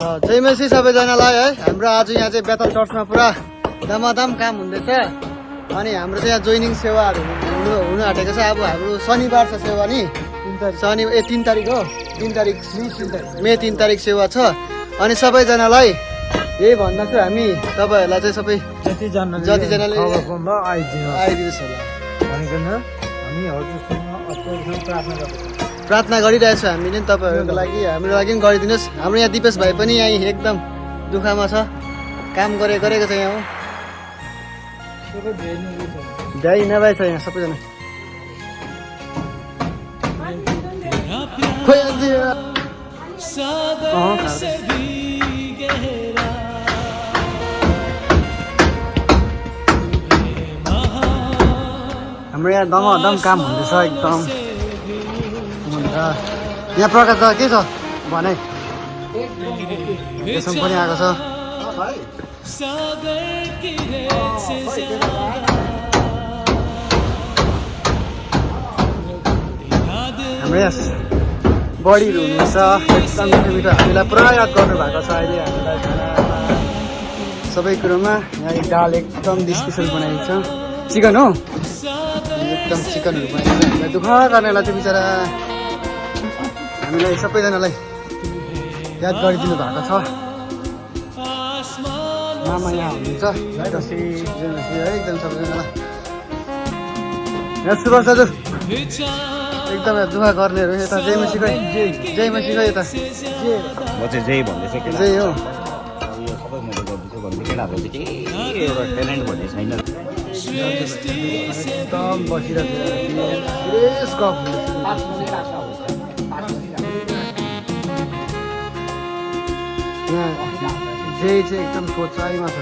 जय मसी सबैजनालाई है। हाम्रो आज यहाँ चाहिँ बेतल चर्चमा पुरा दमादम काम हुँदैछ अनि हाम्रो चाहिँ यहाँ जोइनिङ सेवाहरू हुनु आँटेको छ। अब हाम्रो शनिबार छ सेवा नि 3 तारिक हो 3 तारिक मे 3 तारिक सेवा छ अनि सबैजनालाई यही भन्दछु हामी तपाईहरुलाई चाहिँ सबै जतिजनाले आइदिनुहोस् होला भनिकन हामी हजुरसँग प्रार्थना गरिरहेछौँ हामीले तपाईहरुको लागि हाम्रो लागि पनि गरिदिनुस्। हाम्रो यहाँ दिपेश भाइ पनि यहाँ एकदम दुःखमा छ, काम गरेको छ यहाँ। भ्याइ नभए छ यहाँ सबैजना। हाम्रो यहाँ दमादम काम हुँदैछ एकदम। यहाँ प्रकाश त के छ भने त्यसमा पनि आएको छ। हाम्रो यहाँ बडीहरू हुनुहुन्छ एकदम मिठो मिठो, हामीलाई पुरा याद गर्नु भएको छ अहिले हामीलाई सबै कुरोमा। यहाँ एक दाल एकदम स्पेसल बनाएको छ, चिकन हो एकदम चिकनहरू बनाएको छ। हामीलाई दुःख गर्नेलाई चाहिँ बिचरा हामीलाई सबैजनालाई याद गरिदिनु भएको छ। मामा यहाँ हुनुहुन्छ है एकदम सबैजनालाई। यहाँ सुभाष दाजु एकदम दुःख गर्नेहरू यता जय मसीको यता म चाहिँ जय भन्दैछु के जय हो। यो सबै मैले गर्दैछु भन्ने केटाहरू चाहिँ केही एउटा ट्यालेन्ट भन्ने छैन। एकदम बसिरहेको जय चाहिँ एकदम सोचाइमा छ।